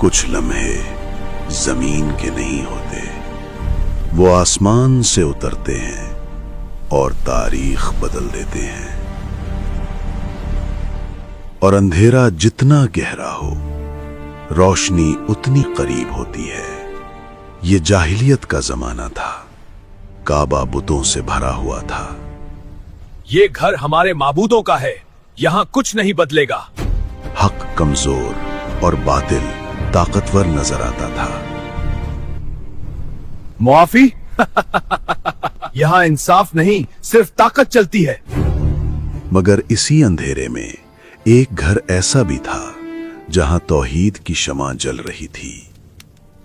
कुछ लम्हे जमीन के नहीं होते, वो आसमान से उतरते हैं और तारीख बदल देते हैं। और अंधेरा जितना गहरा हो, रोशनी उतनी करीब होती है। ये जाहिलियत का जमाना था, काबा बुतों से भरा हुआ था। ये घर हमारे माबूदों का है, यहाँ कुछ नहीं बदलेगा। हक कमजोर और बातिल ताकतवर नजर आता था। मुआफी यहाँ इंसाफ नहीं, सिर्फ ताकत चलती है। मगर इसी अंधेरे में एक घर ऐसा भी था जहां तौहीद की शमा जल रही थी।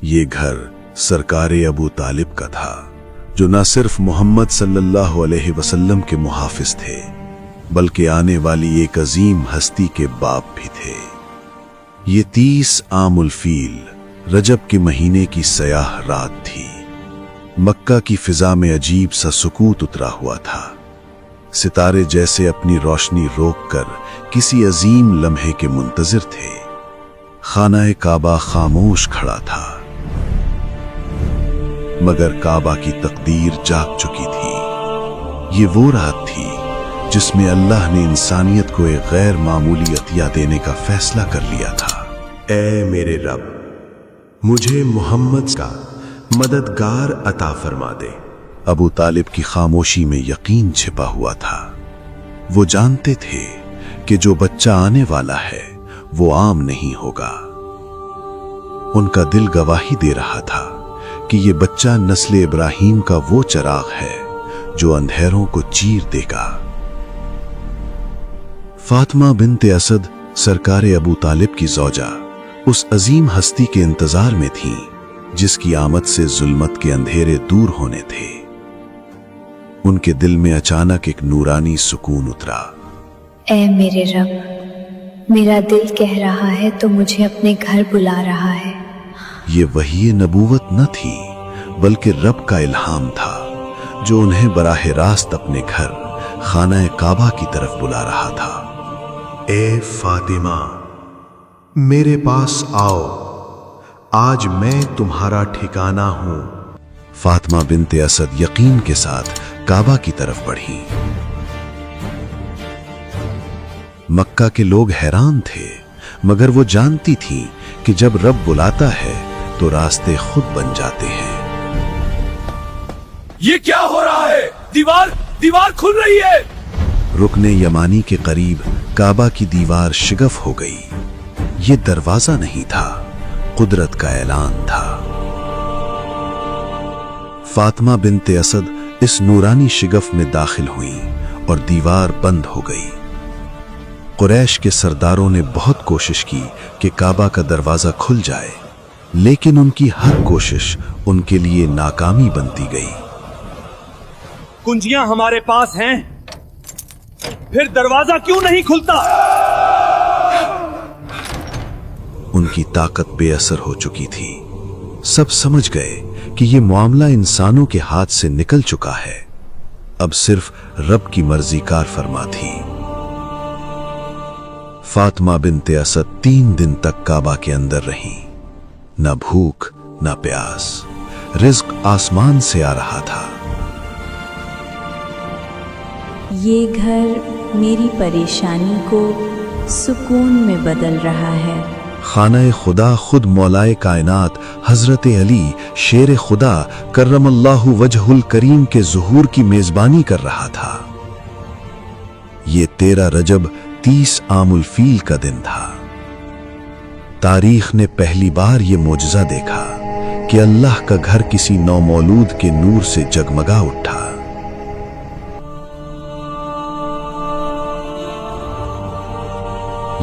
ये घर सरकारे अबू तालिब का था, जो न सिर्फ मोहम्मद सल्लल्लाहु अलैहि वसल्लम के मुहाफिज थे, बल्कि आने वाली एक अजीम हस्ती के बाप भी थे। ये 30 आमुल फील रजब के महीने की सयाह रात थी। मक्का की फिजा में अजीब सा सुकूत उतरा हुआ था। सितारे जैसे अपनी रोशनी रोककर किसी अजीम लम्हे के मुंतजिर थे। खाना काबा खामोश खड़ा था, मगर काबा की तकदीर जाग चुकी थी। ये वो रात थी जिसमें अल्लाह ने इंसानियत को एक गैर मामूली अतिया देने का फैसला कर लिया था। ऐ मेरे रब, मुझे मोहम्मद का मददगार अता फरमा दे। अबू तालिब की खामोशी में यकीन छिपा हुआ था। वो जानते थे कि जो बच्चा आने वाला है वो आम नहीं होगा। उनका दिल गवाही दे रहा था कि ये बच्चा नस्ल इब्राहीम का वो चिराग है जो अंधेरों को चीर देगा। फातिमा बिन्ते असद सरकारे अबू तालिब की ज़ौजा उस अजीम हस्ती के इंतजार में थी जिसकी आमद से जुल्मत के अंधेरे दूर होने थे। उनके दिल में अचानक एक नूरानी सुकून उतरा। ऐ मेरे रब, मेरा दिल कह रहा है तो मुझे अपने घर बुला रहा है। ये वही नबूवत न थी, बल्कि रब का इल्हाम था जो उन्हें बराह रास्त अपने घर खाना काबा की तरफ बुला रहा था। ए फातिमा, मेरे पास आओ, आज मैं तुम्हारा ठिकाना हूं। फातिमा बिन्ते असद यकीन के साथ काबा की तरफ बढ़ी। मक्का के लोग हैरान थे, मगर वो जानती थी कि जब रब बुलाता है तो रास्ते खुद बन जाते हैं। ये क्या हो रहा है? दीवार खुल रही है। रुकने यमानी के करीब काबा की दीवार शिगफ हो गई। ये दरवाजा नहीं था, कुदरत का ऐलान था। फातिमा बिन्ते असद इस नूरानी शिगफ में दाखिल हुई और दीवार बंद हो गई। कुरैश के सरदारों ने बहुत कोशिश की कि काबा का दरवाजा खुल जाए, लेकिन उनकी हर कोशिश उनके लिए नाकामी बनती गई। कुंजियां हमारे पास हैं, फिर दरवाजा क्यों नहीं खुलता? उनकी ताकत बेअसर हो चुकी थी। सब समझ गए कि ये मामला इंसानों के हाथ से निकल चुका है। अब सिर्फ रब की मर्जी कार फरमा थी। फातिमा बिन्ते असद 3 दिन तक काबा के अंदर रही। न भूख न प्यास, रिज्क आसमान से आ रहा था। ये घर मेरी परेशानी को सुकून में बदल रहा है। खाना खुदा खुद मौलाए कायनात हजरत अली शेर खुदा करमल्लाहु वजहुल करीम के ज़ुहूर की मेजबानी कर रहा था। ये 13 रजब 30 आमुल फील का दिन था। तारीख ने पहली बार ये मोजज़ा देखा कि अल्लाह का घर किसी नौमौलूद के नूर से जगमगा उठा।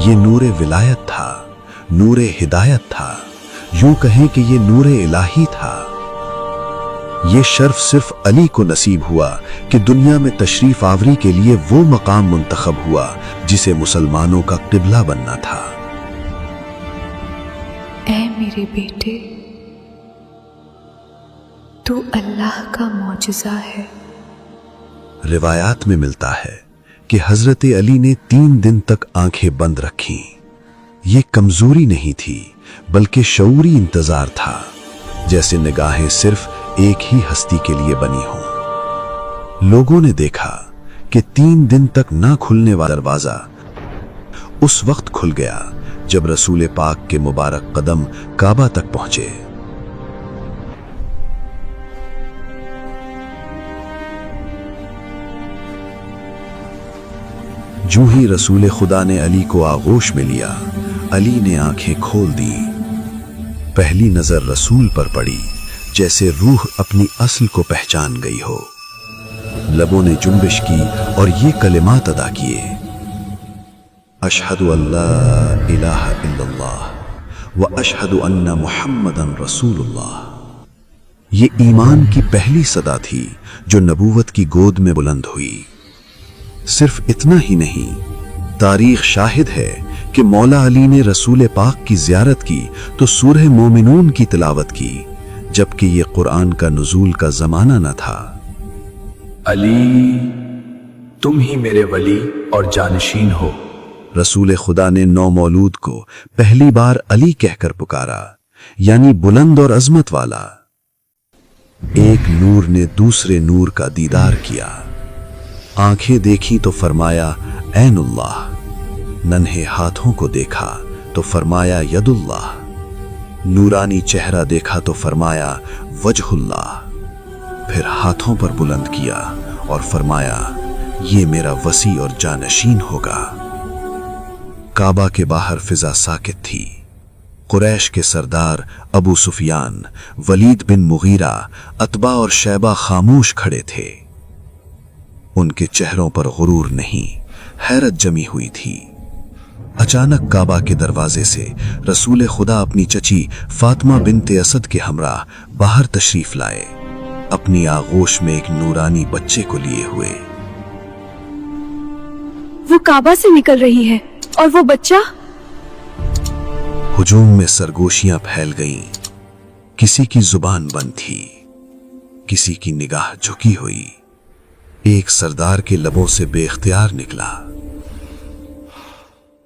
ये नूरे विलायत था, नूरे हिदायत था, यूं कहें कि ये नूरे इलाही था। ये शर्फ सिर्फ अली को नसीब हुआ कि दुनिया में तशरीफ आवरी के लिए वो मकाम मुंतखब हुआ जिसे मुसलमानों का किबला बनना था। ऐ मेरे बेटे, तू अल्लाह का मौजज़ा है। रिवायात में मिलता है कि हजरत अली ने 3 दिन तक आंखें बंद रखीं, ये कमजोरी नहीं थी बल्कि शऊरी इंतजार था, जैसे निगाहें सिर्फ एक ही हस्ती के लिए बनी हों। लोगों ने देखा कि 3 दिन तक ना खुलने वाला दरवाजा उस वक्त खुल गया जब रसूल पाक के मुबारक कदम काबा तक पहुंचे। जो ही रसूल खुदा ने अली को आगोश में लिया, अली ने आंखें खोल दी। पहली नजर रसूल पर पड़ी, जैसे रूह अपनी असल को पहचान गई हो। लबों ने जुम्बिश की और ये कलिमात अदा किए, अशहदु अल्ला इलाहा इल्लल्लाह व अशहदु अन्ना मुहम्मदन रसूलुल्लाह। ये ईमान की पहली सदा थी जो नबूवत की गोद में बुलंद हुई। सिर्फ इतना ही नहीं, तारीख शाहिद है कि मौला अली ने रसूल पाक की ज़ियारत की तो सूरह मोमिनून की तिलावत की, जबकि ये कुरान का नुज़ूल का ज़माना न था। अली, तुम ही मेरे वली और जानशीन हो। रसूल खुदा ने नौमौलूद को पहली बार अली कहकर पुकारा, यानी बुलंद और अजमत वाला। एक नूर ने दूसरे नूर का दीदार किया। आंखें देखी तो फरमाया ऐनुल्लाह, नन्हे हाथों को देखा तो फरमाया यदुल्लाह, नूरानी चेहरा देखा तो फरमाया वजहुल्लाह। फिर हाथों पर बुलंद किया और फरमाया ये मेरा वसी और जानशीन होगा। काबा के बाहर फिजा साकित थी। कुरैश के सरदार अबू सुफियान, वलीद बिन मुगीरा, अतबा और शैबा खामोश खड़े थे। उनके चेहरों पर गुरूर नहीं, हैरत जमी हुई थी। अचानक काबा के दरवाजे से रसूल खुदा अपनी चची फातिमा बिनते असद के हमरा बाहर तशरीफ लाए, अपनी आगोश में एक नूरानी बच्चे को लिए हुए। वो काबा से निकल रही है और वो बच्चा। हुजूम में सरगोशियां फैल गईं। किसी की जुबान बंद थी, किसी की निगाह झुकी हुई। एक सरदार के लबों से बेख्तियार निकला,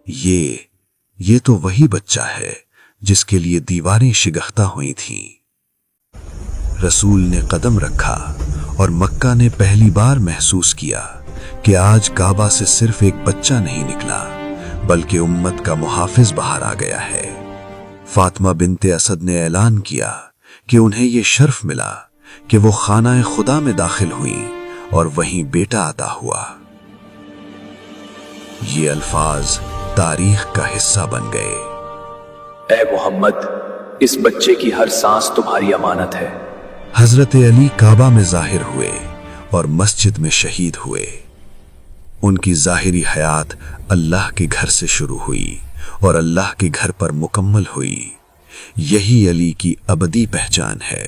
ये तो वही बच्चा है जिसके लिए दीवारें शिगख्ता हुई थीं। रसूल ने कदम रखा और मक्का ने पहली बार महसूस किया कि आज काबा से सिर्फ एक बच्चा नहीं निकला, बल्कि उम्मत का मुहाफिज बाहर आ गया है। फातिमा बिनते असद ने ऐलान किया कि उन्हें यह शर्फ मिला कि वो खाना खुदा में दाखिल हुई और वहीं बेटा अता हुआ। ये अल्फाज तारीख का हिस्सा बन गए। ए मोहम्मद, इस बच्चे की हर सांस तुम्हारी अमानत है। हजरत अली काबा में जाहिर हुए और मस्जिद में शहीद हुए। उनकी जाहिरी हयात अल्लाह के घर से शुरू हुई और अल्लाह के घर पर मुकम्मल हुई। यही अली की अबदी पहचान है।